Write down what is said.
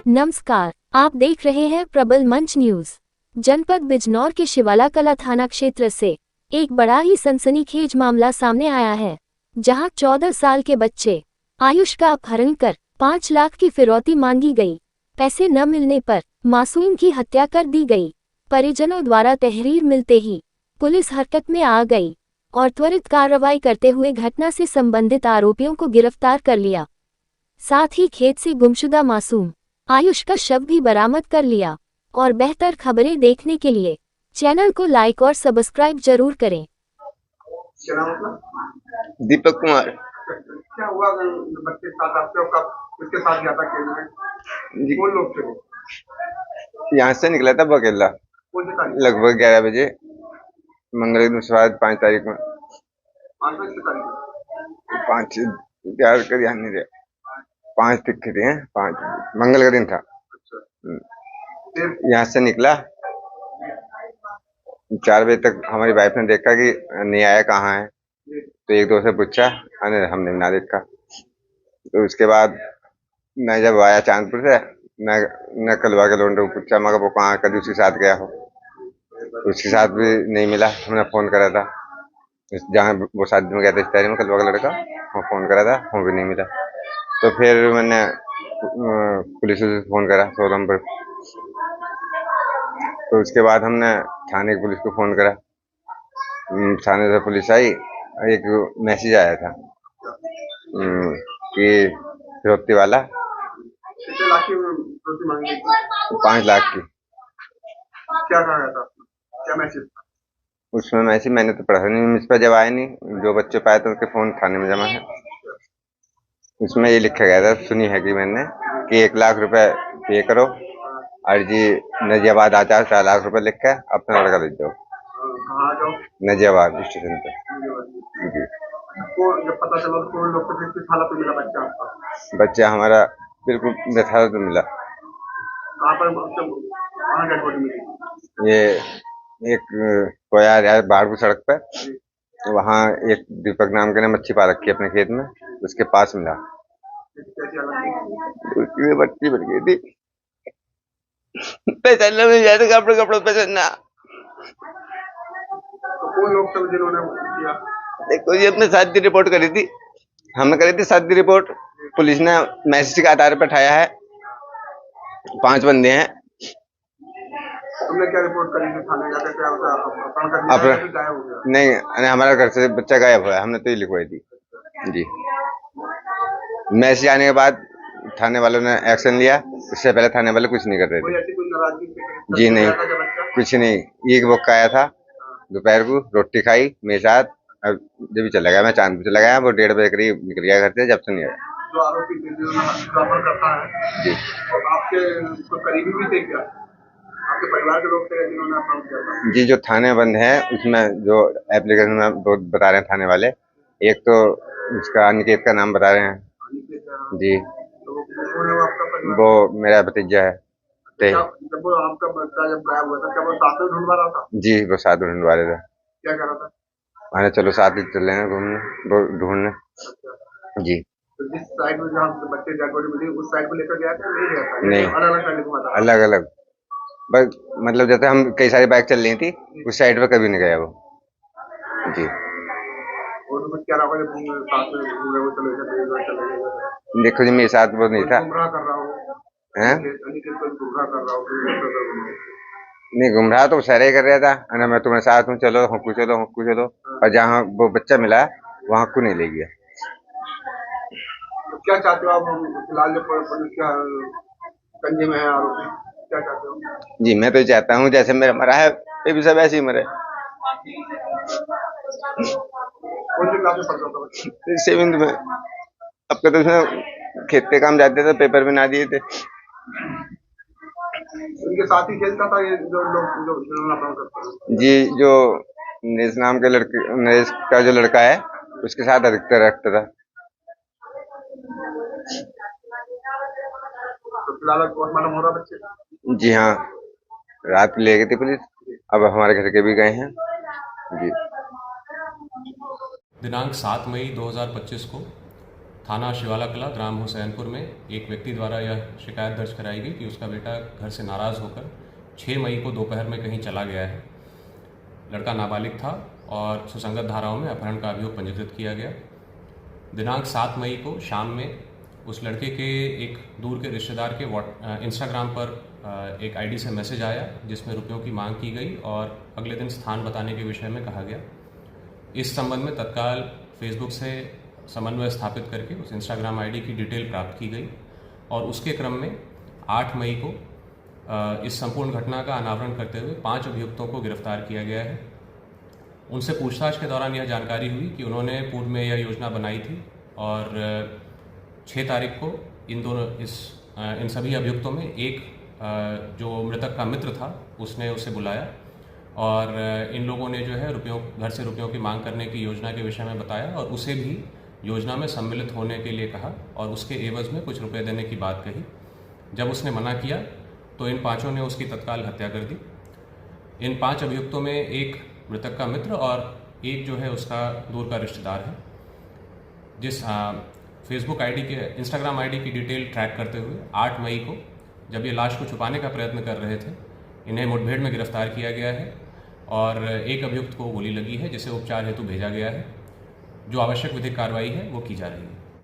नमस्कार, आप देख रहे हैं प्रबल मंच न्यूज। जनपद बिजनौर के शिवाला कला थाना क्षेत्र से एक बड़ा ही सनसनीखेज मामला सामने आया है, जहां 14 साल के बच्चे आयुष का अपहरण कर 5 लाख की फिरौती मांगी गई। पैसे न मिलने पर मासूम की हत्या कर दी गई। परिजनों द्वारा तहरीर मिलते ही पुलिस हरकत में आ गई और त्वरित कार्रवाई करते हुए घटना से संबंधित आरोपियों को गिरफ्तार कर लिया। साथ ही खेत से गुमशुदा मासूम आयुष का शव भी बरामद कर लिया। और बेहतर खबरें देखने के लिए चैनल को लाइक और सब्सक्राइब जरूर करें। दीपक कुमार। क्या हुआ बच्चे साथ आपके और कब किसके साथ गया था खेलने? कौन लोग थे वो? यहाँ से निकला था बकेला कौन सी तारीख? लगभग 11 बजे मंगल के दिन शायद 5 तारीख में। 5 11 का ध्यान नहीं रहा, 5 तिक्के थे, 5 मंगल का दिन था। यहाँ से निकला 4 बजे तक हमारी वाइफ ने देखा कि नहीं आया, कहाँ है, तो एक दो से पूछा, हमने ना देखा। तो उसके बाद मैं जब आया चांदपुर से, मैं कलवा के लोंडे को पूछा, मगर वो कहाँ, कभी उसके साथ गया हो। उसके साथ भी नहीं मिला। हमने फोन करा था जहाँ वो शादी में गया था, इस तारीख में, कलवा का लड़का, वो फोन करा था, वो भी नहीं मिला। तो फिर मैंने पुलिस से फोन करा 100 नंबर। तो उसके बाद हमने थाने की पुलिस को फोन करा। थाने से पुलिस आई, एक मैसेज आया था कि फिरौती वाला 5 लाख की। क्या कहा गया था? क्या मैसेज था? उसमें मैसेज मैंने तो पढ़ा नहीं, मुझ पर जब आया नहीं, जो बच्चे पाए थे उनके फोन थाने में जमा है। उसमें ये लिखा गया था, सुनी है कि मैंने, कि 1 लाख रुपए पे करो और जी नजियाबाद आचार 4 लाख रुपए लिख के अपना लड़का ले जाओ। कहाँ जाओ? नजियाबाद स्टेशन पे। जी। जब पता चला तो कौन लोग थे, किस हालत में मिला बच्चा आपका? बच्चा हमारा बिल्कुल बेहालत में मिला। कहाँ पर कहाँ डेड बॉडी मिली? ये एक कोयार है बाड़पुर सड़क पे, वहाँ एक दीपक नाम के ने मच्छी पा रखी है अपने खेत में, उसके पास मिला। उसकी बच्ची बन गई थी, पहचानना नहीं जाते, कपड़े पहचानना। तो कौन लोग थे जिन्होंने किया? देखो, ये अपने शादी रिपोर्ट करी थी, हमने करी थी शादी रिपोर्ट। पुलिस ने मैसेज के आधार पर उठाया है, 5 बंदे हैं। तुमने क्या रिपोर्ट करी थी थाने जाकर? क्या गायब हो गया? नहीं, हमारा घर से बच्चा गायब हुआ है, हमने तो ये लिखवाई थी जी। मैसेज आने के बाद थाने वालों ने एक्शन लिया, उससे पहले थाने वाले कुछ नहीं कर रहे थे। कोई नाराजगी जी नहीं, कुछ नहीं। एक वक्त आया था दोपहर को, रोटी खाई मेरे साथ, अब जब भी चला गया, मैं चांदपुर चला गया, वो 1:30 बजे करीब निकल गया घर से, जब से नहीं आया। जो आरोपी करता है जी, तो आपके करीबी भी थे क्या? आपके परिवार के लोग थे जिन्होंने अपराध किया था? जी, जो थाने बंद है उसमें जो एप्लीकेशन में दो बता रहे हैं थाने वाले, एक तो उसका अनिकेत का नाम बता रहे हैं जी, तो वो मेरा भतीजा है। जब वो आपका बच्चा जब गायब हुआ था, क्या वो साथ में ढूंढवा रहा था? जी, वो साथ में ढूंढवा रहे थे। क्या कह रहा था? मैंने चलो साथ ही चले हैं घूमने, ढूंढने जी। तो जिस साइड में जहाँ बच्चे डेड बॉडी मिली, उस साइड को लेकर गया था, नहीं गया था? नहीं, अलग-अलग साइड घुमा था? अलग-अलग, बस मतलब जैसे हम कई सारी बाइक चल रही थी, उस साइड पे कभी नहीं गया वो जी। और तो क्या रहा जब साथ में घूम रहे हो, चले गए? देखो जी, मेरे साथ वो नहीं था। गुमराह कर रहा हो हैं? गुमराह कर रहा हो? नहीं, गुमराह तो सारे ही कर रहा था, अरे मैं तुम्हारे साथ हूँ, चलो हक्कू चलो, हक्कू चलो, और जहाँ वो बच्चा मिला वहाँ को नहीं ले गया। तो क्या चाहते हो आप? फिलहाल जो पुलिस का कंजे में है आरोपी, क्या चाहते हो? जी, मैं तो चाहता हूँ जैसे मेरा मरा है, ये भी सब ऐसे ही मरे। कौन सी क्लास में पढ़ता था बच्चा? 7th में। अब तो उसमें खेत पे काम जाते थे, पेपर भी ना दिए थे। उनके साथ ही खेलता था ये जो लोग जो जिन्होंने अपराध करता? जी, जो नरेश नाम के लड़के, नरेश का जो लड़का है, उसके साथ अधिकतर रखता था। तो फिलहाल पोस्टमार्टम हो रहा बच्चे? जी हाँ, रात को ले गई थी पुलिस, अब हमारे घर के भी गए हैं जी। दिनांक 7 मई 2025 को थाना शिवाला कला ग्राम हुसैनपुर में एक व्यक्ति द्वारा यह शिकायत दर्ज कराई गई कि उसका बेटा घर से नाराज़ होकर 6 मई को दोपहर में कहीं चला गया है। लड़का नाबालिग था और सुसंगत धाराओं में अपहरण का अभियोग पंजीकृत किया गया। दिनांक 7 मई को शाम में उस लड़के के एक दूर के रिश्तेदार के इंस्टाग्राम पर एक आईडी से मैसेज आया जिसमें रुपयों की मांग की गई और अगले दिन स्थान बताने के विषय में कहा गया। इस संबंध में तत्काल फेसबुक से समन्वय स्थापित करके उस इंस्टाग्राम आईडी की डिटेल प्राप्त की गई और उसके क्रम में 8 मई को इस संपूर्ण घटना का अनावरण करते हुए 5 अभियुक्तों को गिरफ्तार किया गया है। उनसे पूछताछ के दौरान यह जानकारी हुई कि उन्होंने पूर्व में यह योजना बनाई थी और 6 तारीख को इन सभी अभियुक्तों में एक जो मृतक का मित्र था उसने उसे बुलाया और इन लोगों ने जो है घर से रुपयों की मांग करने की योजना के विषय में बताया और उसे भी योजना में सम्मिलित होने के लिए कहा और उसके एवज में कुछ रुपए देने की बात कही। जब उसने मना किया तो इन 5 ने उसकी तत्काल हत्या कर दी। इन 5 अभियुक्तों में एक मृतक का मित्र और एक जो है उसका दूर का रिश्तेदार है। जिस फेसबुक आईडी के इंस्टाग्राम आईडी की डिटेल ट्रैक करते हुए 8 मई को जब ये लाश को छुपाने का प्रयत्न कर रहे थे, इन्हें मुठभेड़ में गिरफ्तार किया गया है और एक अभियुक्त को गोली लगी है जिसे उपचार हेतु भेजा गया है। जो आवश्यक विधिक कार्रवाई है वो की जा रही है।